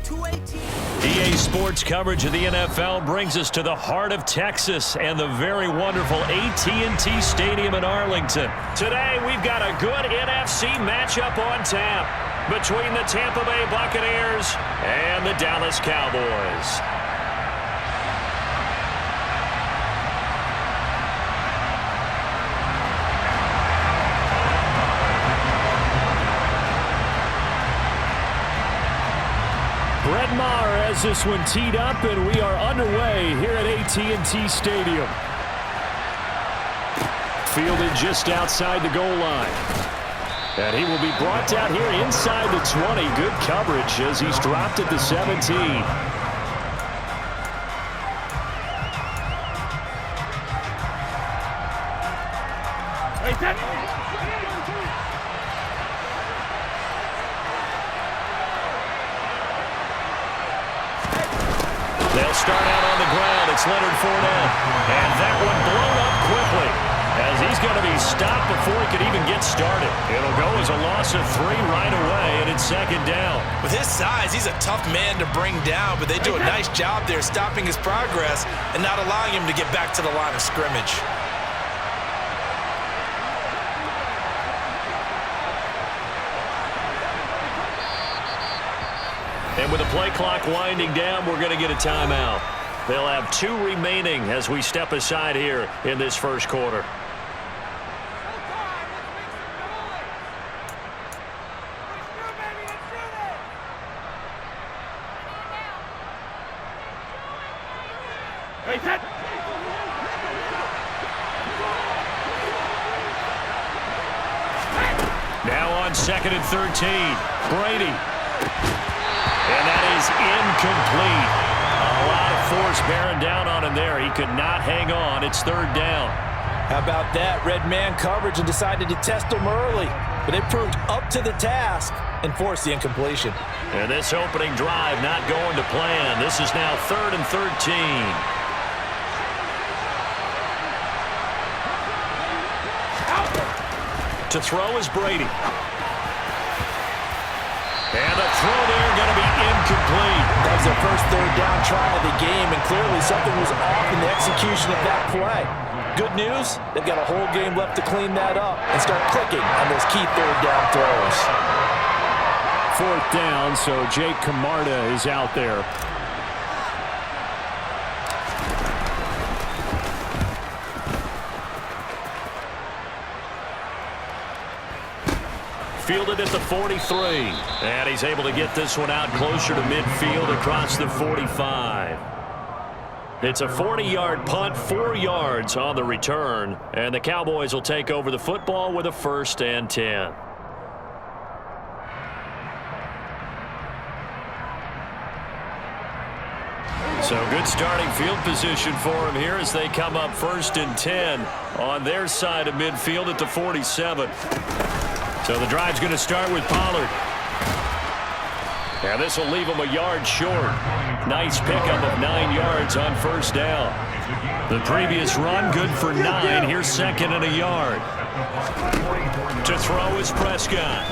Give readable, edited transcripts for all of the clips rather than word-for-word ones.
EA Sports coverage of the NFL brings us to the heart of Texas and the very wonderful AT&T Stadium in Arlington. Today, we've got a good NFC matchup on tap between the Tampa Bay Buccaneers and the Dallas Cowboys. Brett Maher has this one teed up, and we are underway here at AT&T Stadium. Fielded just outside the goal line. And he will be brought down here inside the 20. Good coverage as he's dropped at the 17. They'll start out on the ground. It's Leonard Fournette. And that one blown up quickly, as he's going to be stopped before he could even get started. It'll go as a loss of 3 right away, and it's second down. With his size, he's a tough man to bring down, but they do a nice job there stopping his progress and not allowing him to get back to the line of scrimmage. And with the play clock winding down, we're going to get a timeout. They'll have 2 remaining as we step aside here in this first quarter. Now on 2nd and 13, Brady. And that is incomplete. A lot of force bearing down on him there. He could not hang on. It's 3rd down. How about that? Red man coverage and decided to test him early. But they proved up to the task and forced the incompletion. And this opening drive not going to plan. This is now 3rd and 13. To throw is Brady. And a throw there going to be incomplete. That was their first 3rd down try of the game, and clearly something was off in the execution of that play. Good news, they've got a whole game left to clean that up and start clicking on those key 3rd down throws. 4th down, so Jake Camarda is out there. Fielded at the 43, and he's able to get this one out closer to midfield across the 45. It's a 40-yard punt, 4 yards on the return, and the Cowboys will take over the football with a 1st and 10. So good starting field position for him here as they come up 1st and 10 on their side of midfield at the 47. So the drive's going to start with Pollard. And this will leave him a yard short. Nice pickup of 9 yards on 1st down. The previous run good for 9. Here's 2nd and a yard. To throw is Prescott.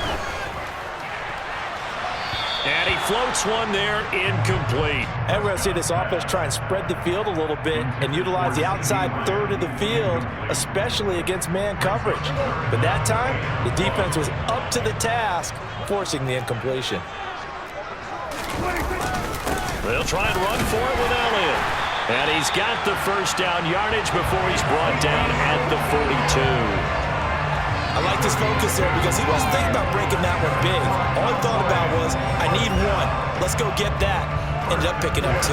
And he floats one there, incomplete. And we're going to see this offense try and spread the field a little bit and utilize the outside 3rd of the field, especially against man coverage. But that time, the defense was up to the task, forcing the incompletion. They'll try and run for it with Elliott. And he's got the 1st down yardage before he's brought down at the 42. I like this focus there because he wasn't thinking about breaking that one big. All he thought about was, I need 1. Let's go get that. Ended up picking up 2.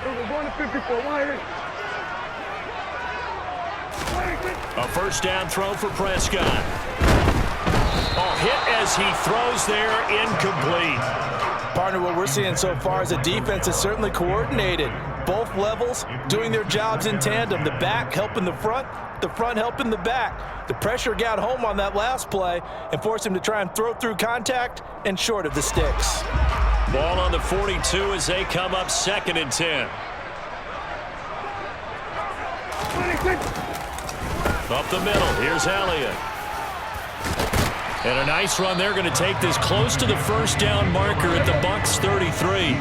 We're going to 54. A 1st down throw for Prescott. Oh, hit as he throws there, incomplete. Partner, what we're seeing so far is the defense is certainly coordinated. Both levels doing their jobs in tandem. The back helping the front helping the back. The pressure got home on that last play and forced him to try and throw through contact and short of the sticks. Ball on the 42 as they come up 2nd and 10. Up the middle, here's Elliott. And a nice run there, going to take this close to the first down marker at the Bucs 33.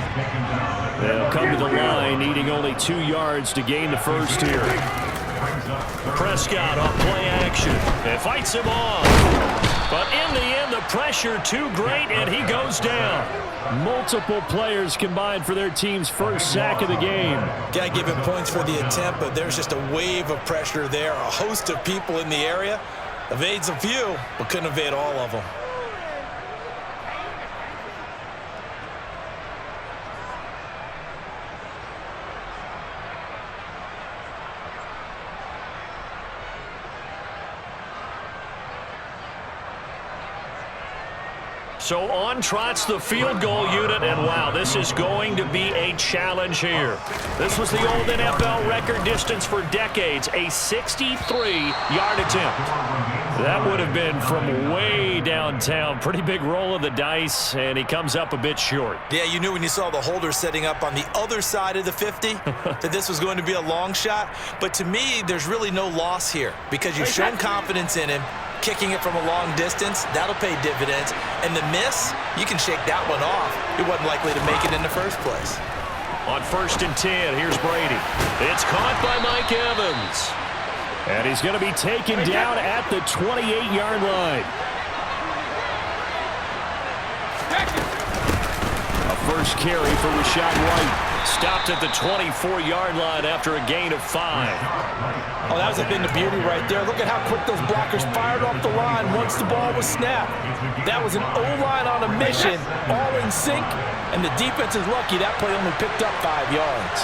They'll come to the line, needing only 2 yards to gain the first here. Prescott on play action. And fights him off. But in the end, the pressure too great, and he goes down. Multiple players combined for their team's first sack of the game. Got to give him points for the attempt, but there's just a wave of pressure there. A host of people in the area. Evades a few, but couldn't evade all of them. So on trots the field goal unit, and wow, this is going to be a challenge here. This was the old NFL record distance for decades, a 63-yard attempt. That would have been from way downtown. Pretty big roll of the dice, and he comes up a bit short. Yeah, you knew when you saw the holder setting up on the other side of the 50 that this was going to be a long shot. But to me, there's really no loss here because you've shown confidence in him. Kicking it from a long distance, that'll pay dividends. And the miss, you can shake that one off. It wasn't likely to make it in the first place. On 1st and 10, here's Brady. It's caught by Mike Evans. And he's going to be taken down at the 28-yard line. A first carry for Rashad White. Stopped at the 24-yard line after a gain of 5. Oh, that was a bit of beauty right there. Look at how quick those blockers fired off the line once the ball was snapped. That was an O-line on a mission, all in sync, and the defense is lucky that play only picked up 5 yards.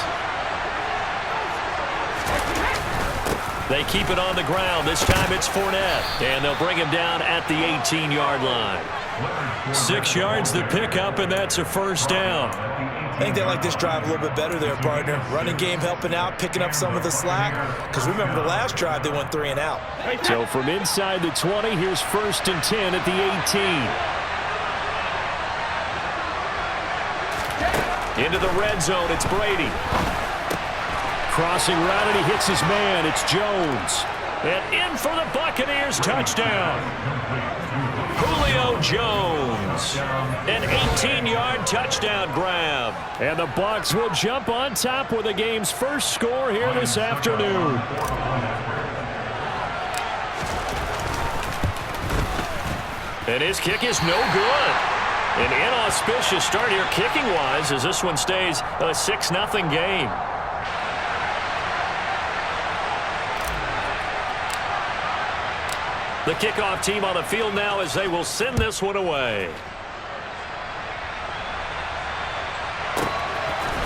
They keep it on the ground. This time it's Fournette, and they'll bring him down at the 18-yard line. 6 yards the pickup, and that's a first down. I think they like this drive a little bit better there, partner. Running game helping out, picking up some of the slack. Because remember the last drive, they went 3 and out. So from inside the 20, here's 1st and 10 at the 18. Into the red zone, it's Brady. Crossing route, and he hits his man. It's Jones. And in for the Buccaneers, touchdown. Julio Jones. An 18-yard touchdown grab. And the Bucs will jump on top with the game's first score here this afternoon. And his kick is no good. An inauspicious start here kicking-wise as this one stays a 6-0 game. The kickoff team on the field now as they will send this one away.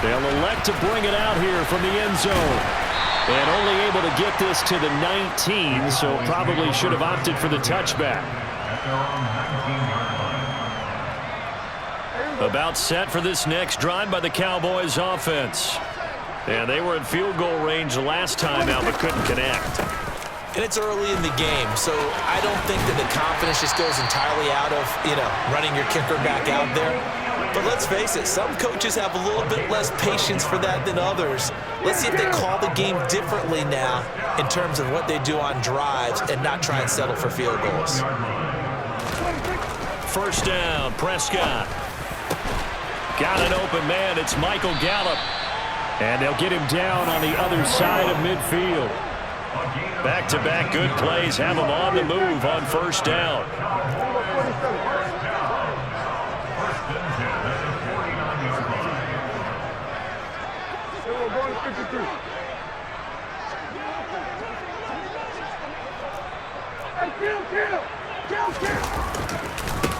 They'll elect to bring it out here from the end zone. And only able to get this to the 19, so probably should have opted for the touchback. About set for this next drive by the Cowboys offense. And they were in field goal range last time out but couldn't connect. And it's early in the game, so I don't think that the confidence just goes entirely out of, running your kicker back out there. But let's face it, some coaches have a little bit less patience for that than others. Let's see if they call the game differently now in terms of what they do on drives and not try and settle for field goals. First down, Prescott. Got an open man, it's Michael Gallup. And they'll get him down on the other side of midfield. Back-to-back good plays have him on the move on first down.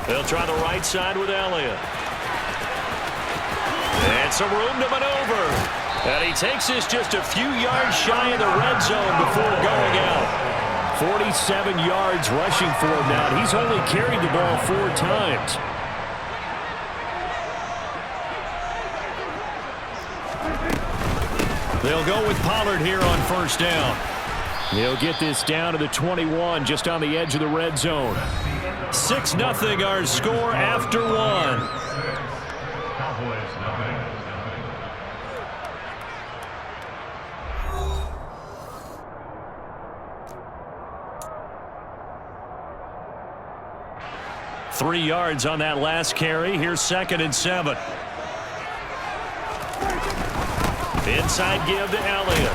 They'll try the right side with Elliott. And some room to maneuver. And he takes this just a few yards shy of the red zone before going out. 47 yards rushing for him now. He's only carried the ball 4 times. They'll go with Pollard here on first down. He'll get this down to the 21, just on the edge of the red zone. 6-0 our score after 1. 3 yards on that last carry. Here's 2nd and 7. Inside give to Elliott.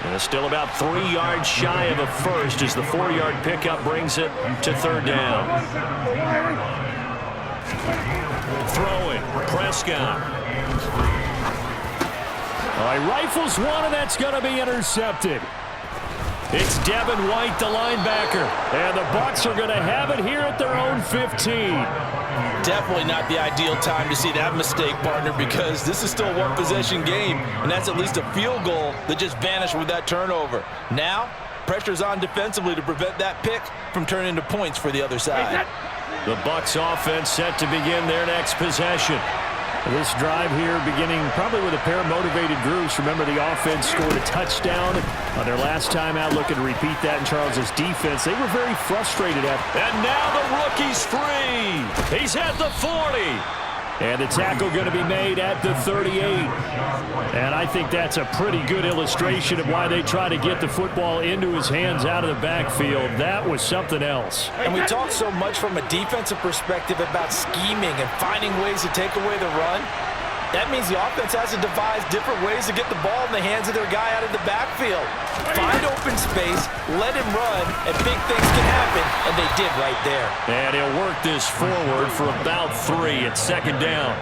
And still about 3 yards shy of a first as the 4-yard pickup brings it to 3rd down. Throwing, Prescott. All right, rifles one, and that's going to be intercepted. It's Devin White, the linebacker, and the Bucs are going to have it here at their own 15. Definitely not the ideal time to see that mistake, partner, because this is still a one-possession game, and that's at least a field goal that just vanished with that turnover. Now, pressure's on defensively to prevent that pick from turning into points for the other side. The Bucs offense set to begin their next possession. This drive here beginning probably with a pair of motivated groups. Remember, the offense scored a touchdown on their last time out. Looking to repeat that in Charles's defense. They were very frustrated at. And now the rookie's free. He's at the 40. And the tackle going to be made at the 38. And I think that's a pretty good illustration of why they try to get the football into his hands out of the backfield. That was something else. And we talk so much from a defensive perspective about scheming and finding ways to take away the run. That means the offense has to devise different ways to get the ball in the hands of their guy out of the backfield. Find open space, let him run, and big things can happen, and they did right there. And he'll work this forward for about 3 at 2nd down.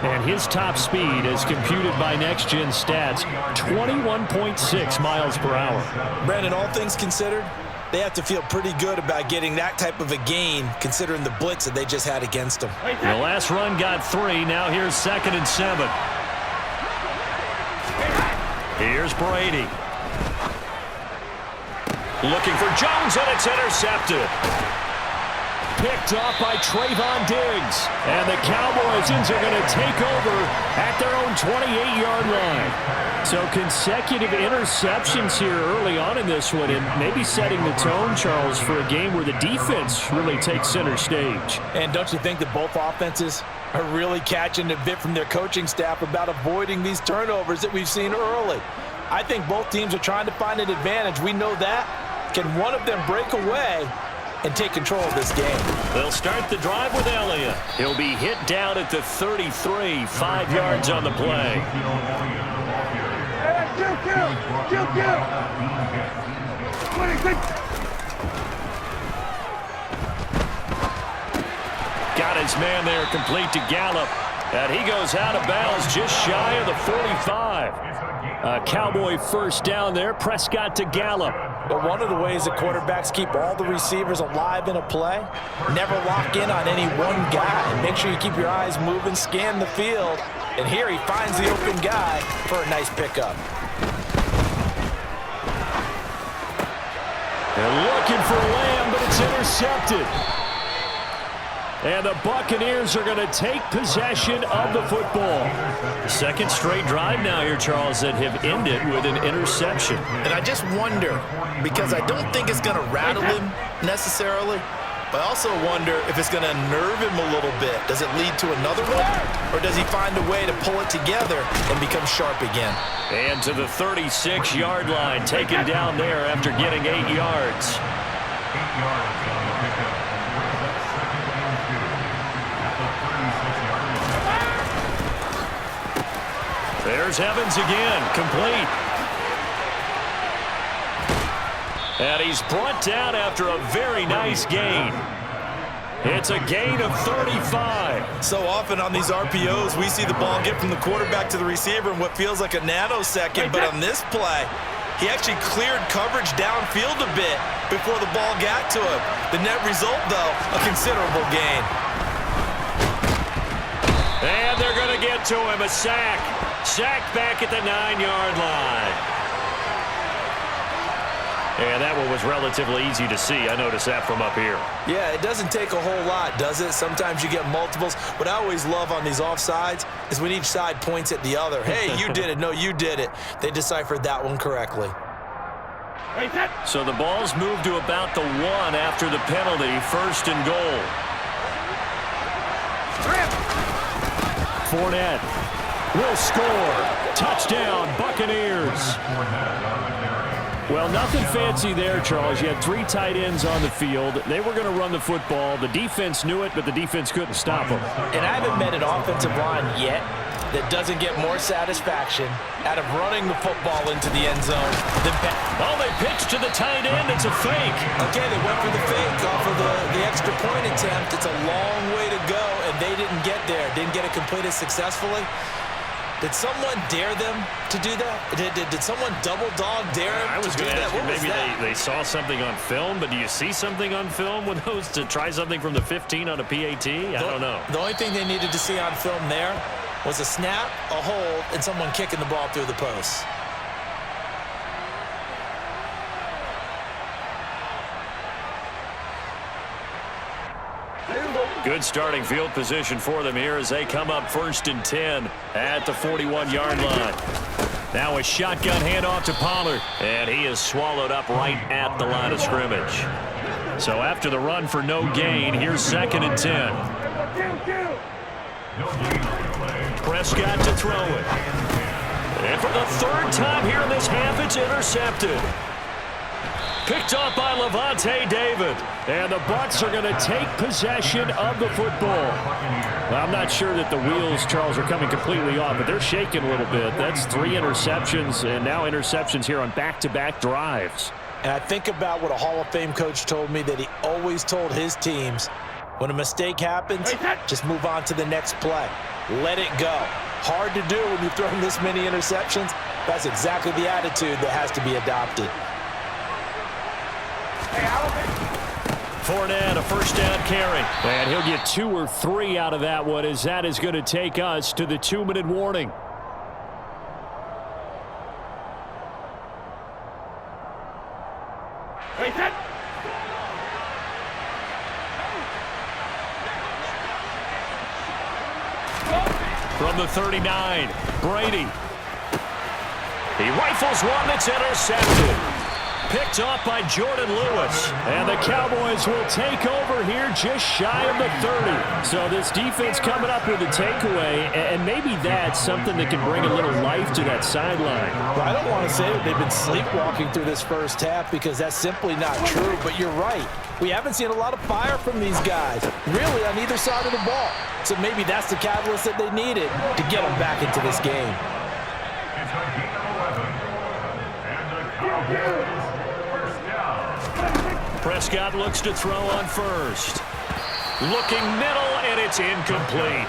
And his top speed, as computed by Next Gen Stats, 21.6 miles per hour. Brandon, all things considered, they have to feel pretty good about getting that type of a gain, considering the blitz that they just had against them. The last run got 3. Now here's 2nd and 7. Here's Brady. Looking for Jones, and it's intercepted. Picked off by Trayvon Diggs. And the Cowboys are going to take over at their own 28-yard line. So consecutive interceptions here early on in this one, and maybe setting the tone, Charles, for a game where the defense really takes center stage. And don't you think that both offenses are really catching a bit from their coaching staff about avoiding these turnovers that we've seen early? I think both teams are trying to find an advantage. We know that. Can one of them break away and take control of this game? They'll start the drive with Elliott. He'll be hit down at the 33, 5 yards on the play. Got his man there, complete to Gallup. And he goes out of bounds just shy of the 45. Cowboy first down there. Prescott to Gallup. But one of the ways that quarterbacks keep all the receivers alive in a play, never lock in on any one guy. And make sure you keep your eyes moving, scan the field. And here he finds the open guy for a nice pickup. They're looking for Lamb, but it's intercepted. And the Buccaneers are going to take possession of the football. Second straight drive now here, Charles, that have ended with an interception. And I just wonder, because I don't think it's going to rattle him necessarily, but I also wonder if it's going to nerve him a little bit. Does it lead to another one? Or does he find a way to pull it together and become sharp again? And to the 36-yard line, taken down there after getting 8 yards. There's Evans again, complete. And he's brought down after a very nice gain. It's a gain of 35. So often on these RPOs, we see the ball get from the quarterback to the receiver in what feels like a nanosecond. But on this play, he actually cleared coverage downfield a bit before the ball got to him. The net result, though, a considerable gain. And they're going to get to him, a sack. Sacked back at the 9-yard line. And that one was relatively easy to see. I noticed that from up here. Yeah, it doesn't take a whole lot, does it? Sometimes you get multiples. What I always love on these offsides is when each side points at the other. Hey, you did it. No, you did it. They deciphered that one correctly. So the ball's moved to about the 1 after the penalty. 1st and goal. Fournette will score. Touchdown, Buccaneers. Well, nothing fancy there, Charles. You had 3 tight ends on the field. They were going to run the football. The defense knew it, but the defense couldn't stop them. And I haven't met an offensive line yet that doesn't get more satisfaction out of running the football into the end zone than oh, they pitched to the tight end. It's a fake. Okay, they went for the fake off of the extra point attempt. It's a long way to go, and they didn't get there. Didn't get it completed successfully. Did someone dare them to do that? Did someone double dog dare them I was to do going to that? ask you, What was maybe that? they saw something on film, but do you see something on film with those to try something from the 15 on a PAT? I don't know. The only thing they needed to see on film there was a snap, a hold, and someone kicking the ball through the post. Good starting field position for them here as they come up 1st and 10 at the 41-yard line. Now a shotgun handoff to Pollard, and he is swallowed up right at the line of scrimmage. So after the run for no gain, here's 2nd and 10. Prescott to throw it. And for the 3rd time here in this half, it's intercepted. Picked off by Levante David. And the Bucs are going to take possession of the football. Well, I'm not sure that the wheels, Charles, are coming completely off, but they're shaking a little bit. That's 3 interceptions, and now interceptions here on back-to-back drives. And I think about what a Hall of Fame coach told me, that he always told his teams, when a mistake happens, just move on to the next play. Let it go. Hard to do when you've thrown this many interceptions. That's exactly the attitude that has to be adopted. Fournette, a 1st down carry. And he'll get 2 or 3 out of that one, as that is going to take us to the 2-minute warning. From the 39, Brady. He rifles one that's intercepted. Picked off by Jordan Lewis. And the Cowboys will take over here just shy of the 30. So this defense coming up with a takeaway, and maybe that's something that can bring a little life to that sideline. Well, I don't want to say that they've been sleepwalking through this first half, because that's simply not true, but you're right. We haven't seen a lot of fire from these guys, really, on either side of the ball. So maybe that's the catalyst that they needed to get them back into this game. Prescott looks to throw on 1st. Looking middle, and it's incomplete.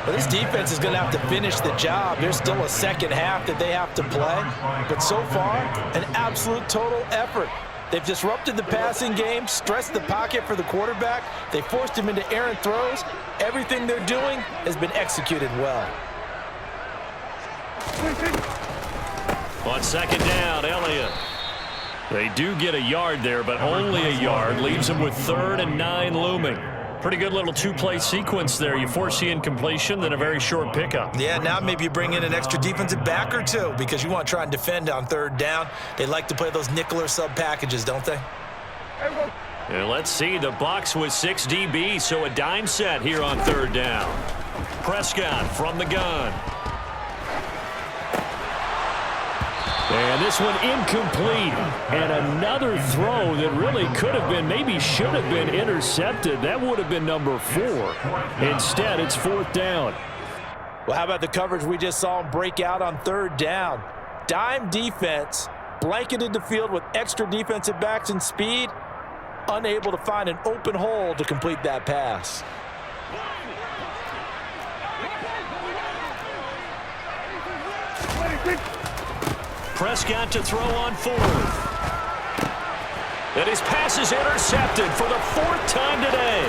Well, this defense is going to have to finish the job. There's still a second half that they have to play. But so far, an absolute total effort. They've disrupted the passing game, stressed the pocket for the quarterback. They forced him into errant throws. Everything they're doing has been executed well. On 2nd down, Elliott. They do get a yard there, but only a yard. Leaves them with 3rd and 9 looming. Pretty good little 2-play sequence there. You force the incompletion, then a very short pickup. Yeah, now maybe you bring in an extra defensive back or 2, because you want to try and defend on 3rd down. They like to play those nickel or sub packages, don't they? And let's see, the Bucs with 6 DBs, so a dime set here on 3rd down. Prescott from the gun. And this one incomplete. And another throw that really could have been, maybe should have been intercepted. That would have been number 4. Instead, it's 4th down. Well, how about the coverage we just saw him break out on 3rd down? Dime defense, blanketed the field with extra defensive backs and speed, unable to find an open hole to complete that pass. Prescott to throw on 4th. And his pass is intercepted for the 4th time today.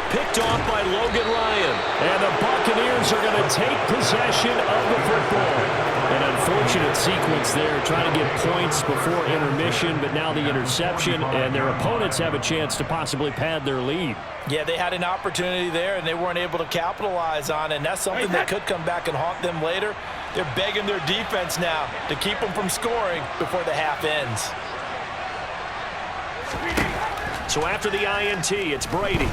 Picked off by Logan Ryan. And the Buccaneers are going to take possession of the football. An unfortunate sequence there, trying to get points before intermission, but now the interception, and their opponents have a chance to possibly pad their lead. Yeah, they had an opportunity there, and they weren't able to capitalize on it, and that's something that could come back and haunt them later. They're begging their defense now to keep them from scoring before the half ends. So after the INT, it's Brady.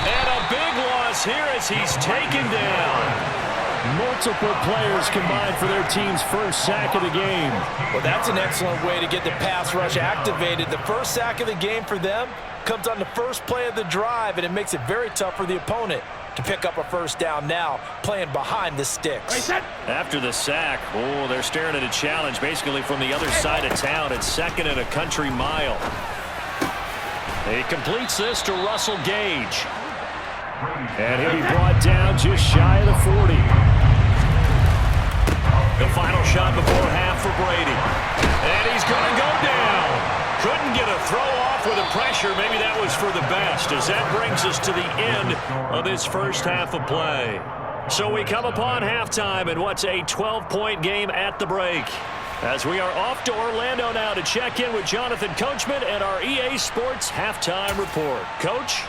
And a big loss here as he's taken down. Multiple players combined for their team's first sack of the game. Well, that's an excellent way to get the pass rush activated. The first sack of the game for them comes on the first play of the drive, and it makes it very tough for the opponent to pick up a first down now, playing behind the sticks. After the sack, they're staring at a challenge basically from the other side of town. It's second and a country mile. He completes this to Russell Gage. And he'll be brought down just shy of the 40. The final shot before half for Brady. And he's going to go down. Couldn't get a throw off with the pressure. Maybe that was for the best, as that brings us to the end of this first half of play. So we come upon halftime in what's a 12-point game at the break, as we are off to Orlando now to check in with Jonathan Coachman and our EA Sports Halftime Report. Coach?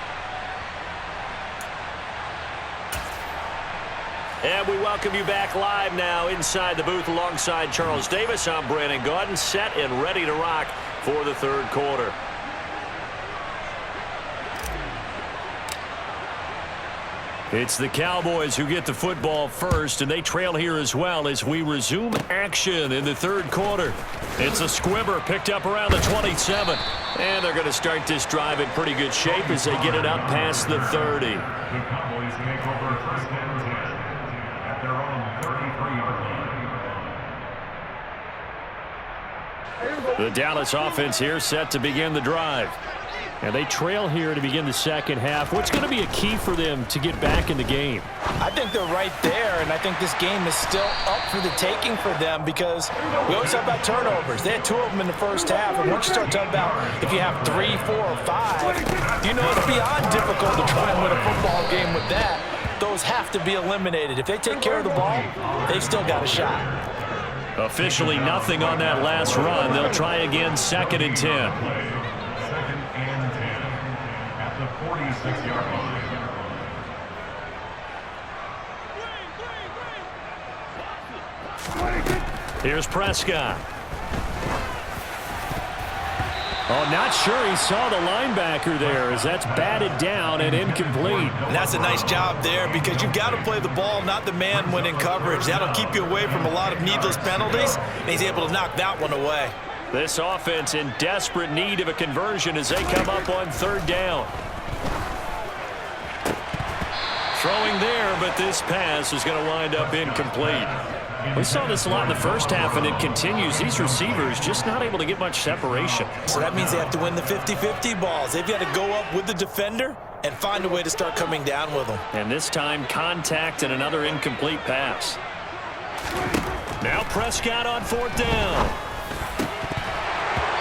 And we welcome you back live now inside the booth alongside Charles Davis. I'm Brandon Gaudin, set and ready to rock for the third quarter. It's the Cowboys who get the football first, and they trail here as well as we resume action in the third quarter. It's a squibber picked up around the 27, and they're going to start this drive in pretty good shape as they get it up past the 30. The Cowboys take over first and 10 at their own 33-yard line. The Dallas offense here set to begin the drive. And they trail here to begin the second half. What's going to be a key for them to get back in the game? I think they're right there, and I think this game is still up for the taking for them, because we always talk about turnovers. They had 2 of them in the first half, and once you start talking about if you have 3, 4, or 5, you know it's beyond difficult to try and win a football game with that. Those have to be eliminated. If they take care of the ball, they've still got a shot. Officially nothing on that last run. They'll try again, second and 10. 46-yard line. Here's Prescott. Oh, not sure he saw the linebacker there, as that's batted down and incomplete. And that's a nice job there, because you've got to play the ball, not the man when in coverage. That'll keep you away from a lot of needless penalties, and he's able to knock that one away. This offense in desperate need of a conversion as they come up on third down. Throwing there, but this pass is going to wind up incomplete. We saw this a lot in the first half, and it continues. These receivers just not able to get much separation. So that means they have to win the 50-50 balls. They've got to go up with the defender and find a way to start coming down with them. And this time, contact and another incomplete pass. Now Prescott on fourth down.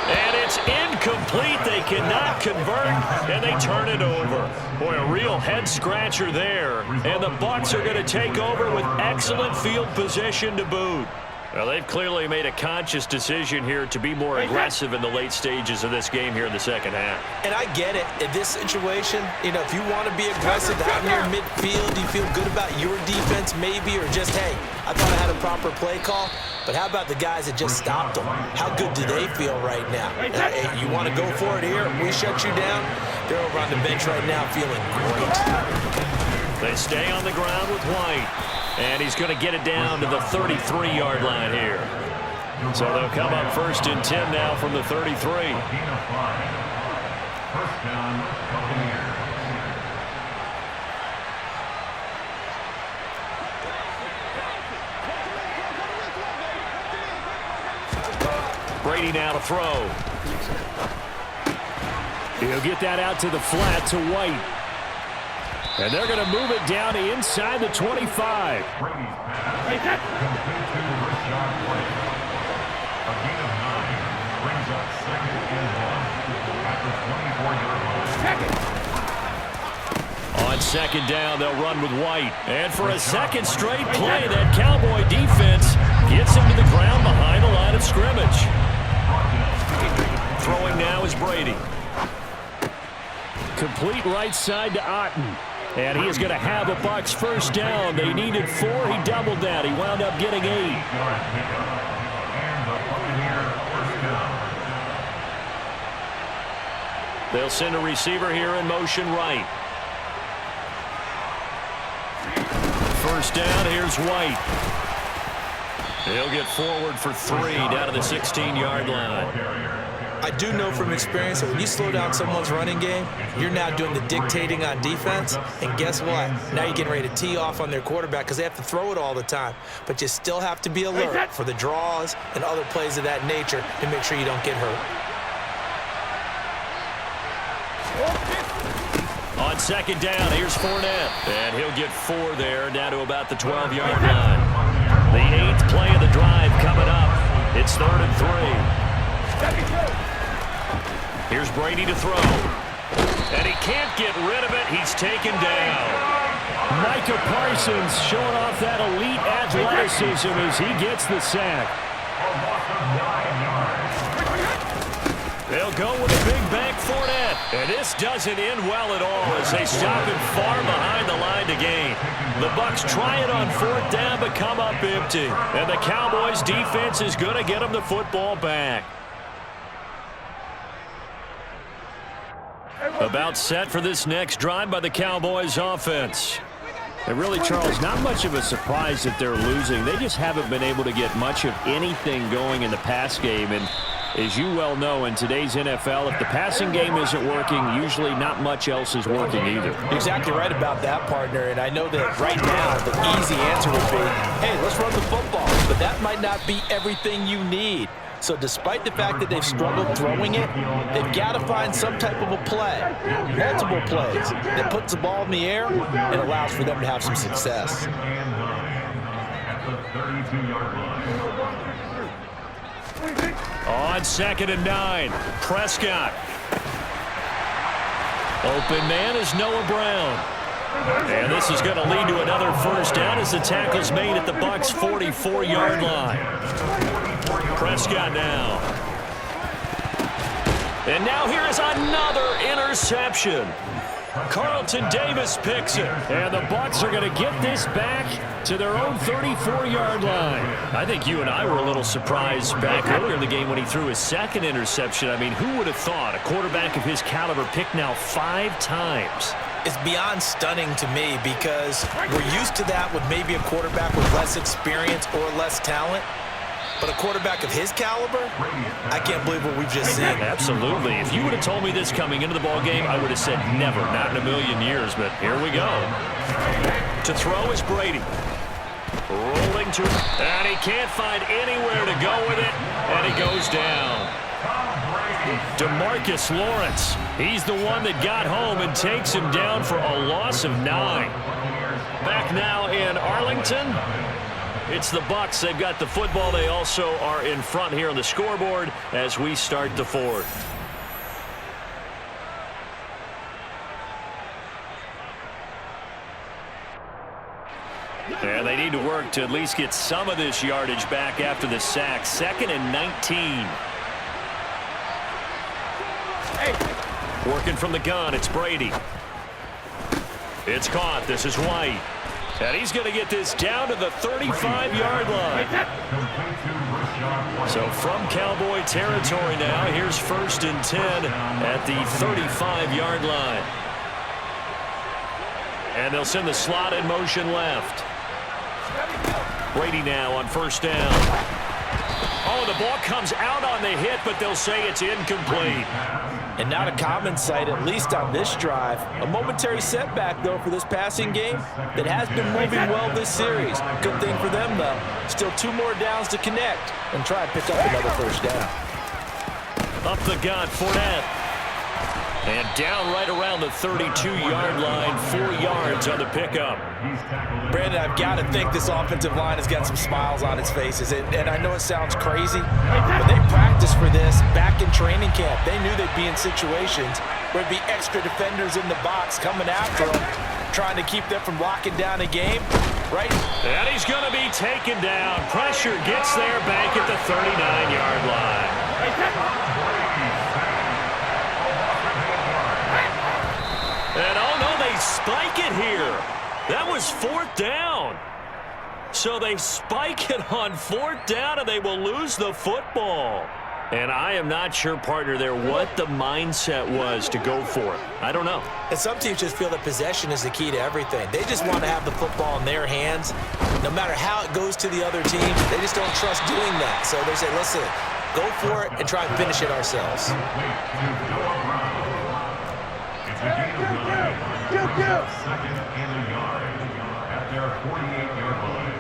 And it's incomplete. They cannot convert, and they turn it over. Boy, a real head-scratcher there. And the Bucs are going to take over with excellent field position to boot. Well, they've clearly made a conscious decision here to be more aggressive in the late stages of this game here in the second half. And I get it. In this situation, you know, if you want to be aggressive out near midfield, you feel good about your defense maybe, or just, hey, I thought I had a proper play call. But how about the guys that just stopped them? How good do they feel right now? Hey, you want to go for it here? We shut you down. They're over on the bench right now feeling great. They stay on the ground with White. And he's going to get it down to the 33-yard line here. So they'll come up first and 10 now from the 33. First down, Buccaneers. Brady now to throw. He'll get that out to the flat to White. And they're going to move it down to inside the 25. Brady's pass complete to Rashad White. A gain of 9 brings up second and 1 at the 24-yard line. On second down, they'll run with White. And for a second straight play, that Cowboy defense gets him to the ground behind the line of scrimmage. Throwing now is Brady. Complete right side to Otten. And he is going to have a Bucs first down. They needed 4. He doubled that. He wound up getting 8. They'll send a receiver here in motion right. first down, here's White. He'll get forward for 3 down to the 16-yard line. I do know from experience that when you slow down someone's running game, you're now doing the dictating on defense. And guess what? Now you're getting ready to tee off on their quarterback because they have to throw it all the time. But you still have to be alert for the draws and other plays of that nature to make sure you don't get hurt. On second down, here's Fournette. And he'll get 4 there, down to about the 12-yard line. The 8th play of the drive coming up. It's 3rd and 3. Here's Brady to throw. And he can't get rid of it. He's taken down. Micah Parsons showing off that elite athleticism as he gets the sack. They'll go with a big bank Fournette. And this doesn't end well at all as they stop him far behind the line to gain. The Bucs try it on 4th down but come up empty. And the Cowboys defense is going to get them the football back. About set for this next drive by the Cowboys offense. And really, Charles, not much of a surprise that they're losing. They just haven't been able to get much of anything going in the pass game. And as you well know, in today's NFL, if the passing game isn't working, usually not much else is working either. Exactly right about that, partner. And I know that right now the easy answer would be, hey, let's run the football. But that might not be everything you need. So despite the fact that they've struggled throwing it, they've got to find some type of a play, multiple plays, that puts the ball in the air and allows for them to have some success. On 2nd and 9, Prescott. Open man is Noah Brown. And this is going to lead to another first down as the tackle's made at the Bucs' 44-yard line. Prescott now. And now here is another interception. Carlton Davis picks it. And the Bucs are going to get this back to their own 34-yard line. I think you and I were a little surprised back earlier in the game when he threw his 2nd interception. I mean, who would have thought a quarterback of his caliber picked now 5 times? It's beyond stunning to me because we're used to that with maybe a quarterback with less experience or less talent. But a quarterback of his caliber, I can't believe what we've just seen. Absolutely. If you would have told me this coming into the ball game, I would have said never, not in a million years. But here we go. To throw is Brady. Rolling to, and he can't find anywhere to go with it, and he goes down. DeMarcus Lawrence, he's the one that got home and takes him down for a loss of 9. Back now in Arlington, it's the Bucs. They've got the football. They also are in front here on the scoreboard as we start the 4th. And they need to work to at least get some of this yardage back after the sack. 2nd and 19. Working from the gun, it's Brady. It's caught. This is White. And he's going to get this down to the 35-yard line. So from Cowboy territory now, here's 1st and 10 at the 35-yard line. And they'll send the slot in motion left. Brady now on 1st down. Oh, the ball comes out on the hit, but they'll say it's incomplete. And not a common sight, at least on this drive. A momentary setback, though, for this passing game that has been moving well this series. Good thing for them, though. Still 2 more downs to connect and try and pick up another first down. Up the gut, Fournette. And down right around the 32-yard line, 4 yards on the pickup. Brandon, I've got to think this offensive line has got some smiles on its faces. And I know it sounds crazy, but they practiced for this back in training camp. They knew they'd be in situations where there'd be extra defenders in the box coming after them, trying to keep them from locking down a game, right? And he's going to be taken down. Pressure gets there back at the 39-yard line. And oh no, they spike it here. That was 4th down. So they spike it on 4th down and they will lose the football. And I am not sure, partner, there what the mindset was to go for it. I don't know. And some teams just feel that possession is the key to everything. They just want to have the football in their hands. No matter how it goes to the other team, they just don't trust doing that. So they say, listen, go for it and try and finish it ourselves. It's a gain of 9. Second and a yard at their 48-yard line.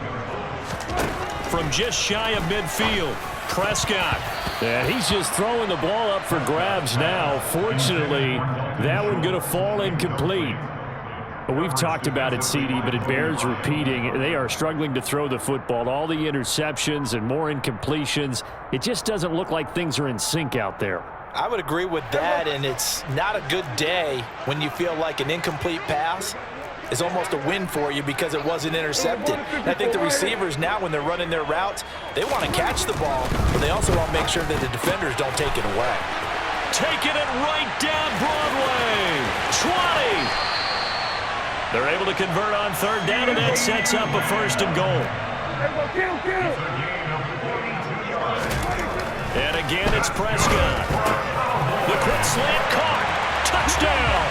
From just shy of midfield, Prescott. And he's just throwing the ball up for grabs now. Fortunately, that one going to fall incomplete. But we've talked about it, CD, but it bears repeating. They are struggling to throw the football. All the interceptions and more incompletions. It just doesn't look like things are in sync out there. I would agree with that, and it's not a good day when you feel like an incomplete pass is almost a win for you because it wasn't intercepted. And I think the receivers now, when they're running their routes, they want to catch the ball, but they also want to make sure that the defenders don't take it away. Taking it right down Broadway. 20. They're able to convert on third down, and that sets up a first and goal. And again, it's Prescott. The quick slant caught. Touchdown.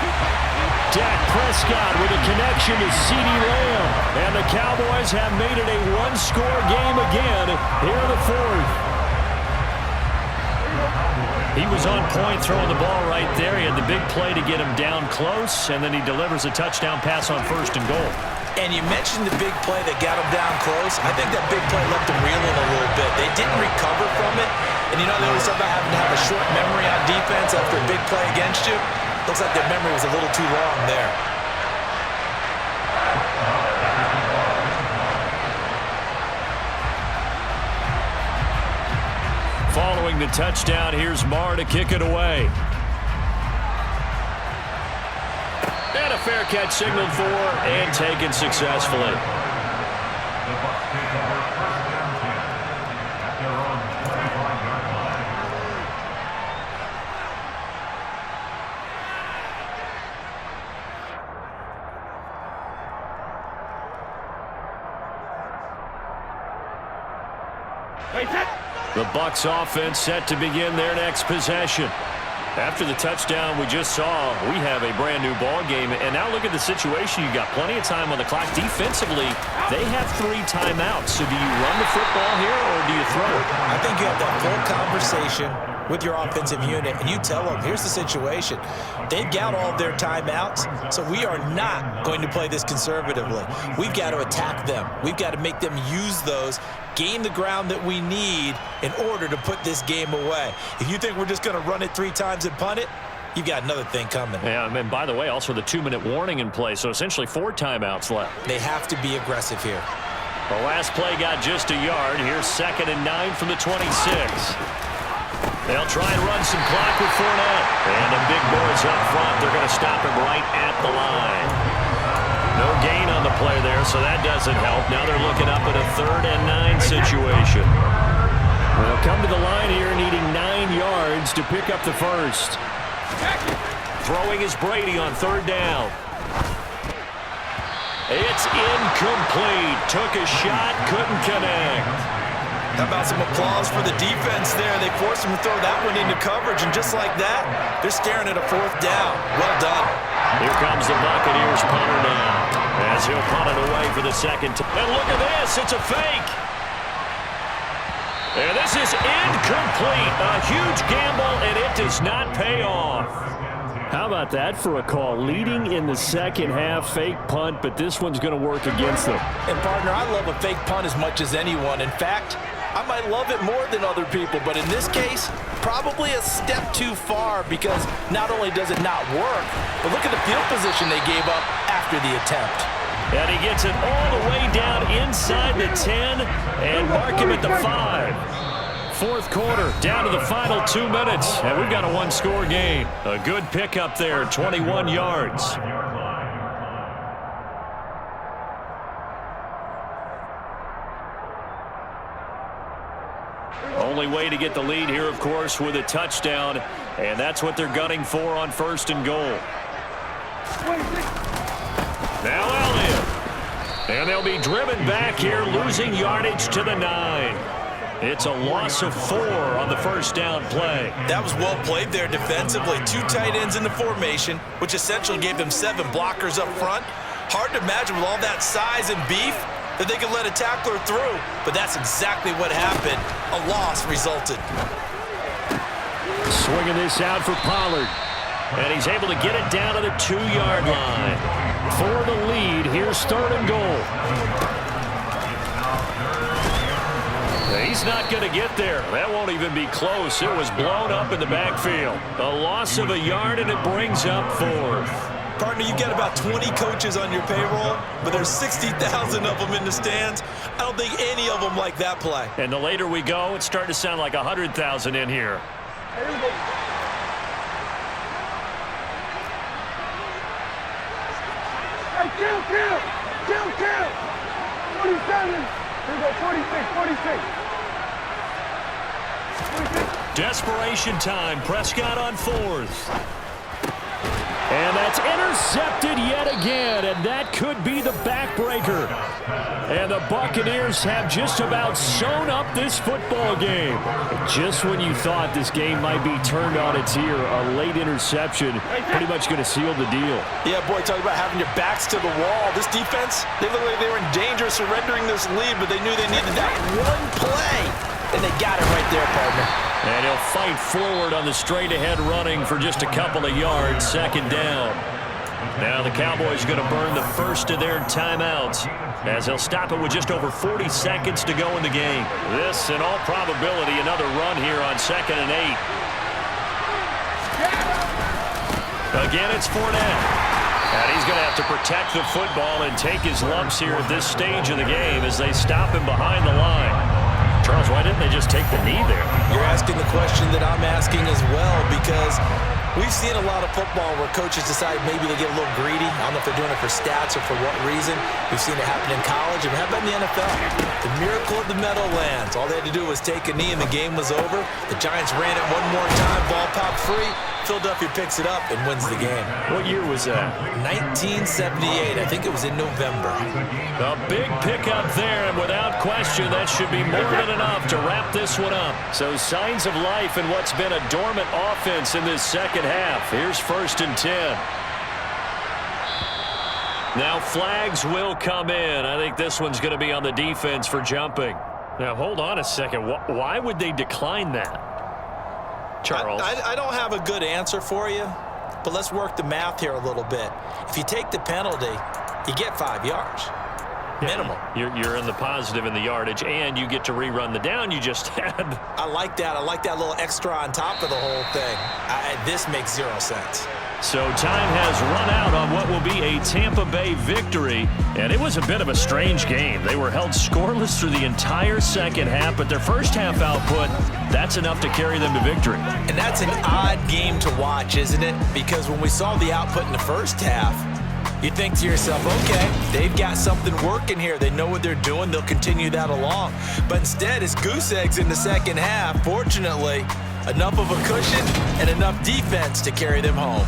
Dak Prescott with a connection to CeeDee Lamb. And the Cowboys have made it a one-score game again here in the fourth. He was on point throwing the ball right there. He had the big play to get him down close, and then he delivers a touchdown pass on first and goal. And you mentioned the big play that got him down close. I think that big play left him reeling a little bit. They didn't recover from it. And you know, they always talk about having to have a short memory on defense after a big play against you. Looks like their memory was a little too long there. Following the touchdown, here's Marr to kick it away. And a fair catch signaled for and taken successfully. The Bucs take over first down 10 at their own 25-yard line. The Bucs offense set to begin their next possession. After the touchdown we just saw, we have a brand new ball game. And now look at the situation. You got plenty of time on the clock. Defensively, they have 3 timeouts. So do you run the football here or do you throw it? I think you have that full conversation with your offensive unit, and you tell them, here's the situation. They've got all of their timeouts, so we are not going to play this conservatively. We've got to attack them. We've got to make them use those, gain the ground that we need in order to put this game away. If you think we're just going to run it 3 times and punt it, you've got another thing coming. Yeah, and by the way, also the 2-minute warning in play, so essentially 4 timeouts left. They have to be aggressive here. The last play got just a yard. Here's 2nd and 9 from the 26. They'll try and run some clock with Fournette. And the big boys up front, they're going to stop him right at the line. No gain on the play there, so that doesn't help. Now they're looking up at a 3rd and 9 situation. They'll come to the line here needing 9 yards to pick up the first. Throwing is Brady on 3rd down. It's incomplete. Took a shot, couldn't connect. How about some applause for the defense there? They forced him to throw that one into coverage, and just like that, they're staring at a 4th down. Well done. Here comes the Buccaneers punter now, as he'll punt it away for the 2nd time. And look at this, it's a fake. And this is incomplete. A huge gamble, and it does not pay off. How about that for a call? Leading in the second half, fake punt, but this one's going to work against them. And, partner, I love a fake punt as much as anyone. In fact, I might love it more than other people, but in this case, probably a step too far because not only does it not work, but look at the field position they gave up after the attempt. And he gets it all the way down inside the 10 and mark him at the 5. 4th quarter, down to the final 2 minutes, and we've got a 1-score game. A good pickup there, 21 yards. Only way to get the lead here, of course, with a touchdown, and that's what they're gunning for on 1st and goal. Now Elliott. And they'll be driven back here, losing yardage to the 9. It's a loss of 4 on the first down play. That was well played there defensively. 2 tight ends in the formation, which essentially gave them 7 blockers up front. Hard to imagine with all that size and beef that they could let a tackler through, but that's exactly what happened. A loss resulted. Swinging this out for Pollard. And he's able to get it down to the 2-yard line. For the lead, here's 3rd and goal. He's not going to get there. That won't even be close. It was blown up in the backfield. A loss of a yard, and it brings up 4th. Partner, you got about 20 coaches on your payroll, but there's 60,000 of them in the stands. I don't think any of them like that play. And the later we go, it's starting to sound like 100,000 in here. Here we go. Hey, kill. 47. Here we go, 46. Desperation time. Prescott on 4th. And that's intercepted yet again, and that could be the backbreaker. And the Buccaneers have just about sewn up this football game. Just when you thought this game might be turned on its ear, a late interception pretty much going to seal the deal. Yeah, boy, talk about having your backs to the wall. This defense, they looked like they were in danger of surrendering this lead, but they knew they needed that one play, and they got it right there, partner. And he'll fight forward on the straight-ahead running for just a couple of yards, 2nd down. Now the Cowboys going to burn the first of their timeouts as they'll stop it with just over 40 seconds to go in the game. This, in all probability, another run here on 2nd and 8. Again, it's Fournette. And he's going to have to protect the football and take his lumps here at this stage of the game as they stop him behind the line. Charles, why didn't they just take the knee there? You're asking the question that I'm asking as well, because we've seen a lot of football where coaches decide maybe they get a little greedy. I don't know if they're doing it for stats or for what reason. We've seen it happen in college, and how about in the NFL? The miracle of the Meadowlands. All they had to do was take a knee, and the game was over. The Giants ran it one more time, ball popped free. Philadelphia picks it up and wins the game. What year was that? 1978. I think it was in November. A big pickup there, and without question, that should be more than enough to wrap this one up. So signs of life in what's been a dormant offense in this second half. Here's 1st and 10. Now flags will come in. I think this one's going to be on the defense for jumping. Now hold on a second. Why would they decline that? Charles. I don't have a good answer for you, but let's work the math here a little bit. If you take the penalty, you get 5 yards. Minimum. You're in the positive in the yardage, and you get to rerun the down you just had. I like that. I like that little extra on top of the whole thing. This makes 0 sense. So time has run out on what will be a Tampa Bay victory, and it was a bit of a strange game. They were held scoreless through the entire second half, but their first half output, that's enough to carry them to victory. And that's an odd game to watch, isn't it? Because when we saw the output in the first half, you think to yourself, okay, they've got something working here. They know what they're doing. They'll continue that along. But instead, it's goose eggs in the second half. Fortunately, enough of a cushion and enough defense to carry them home.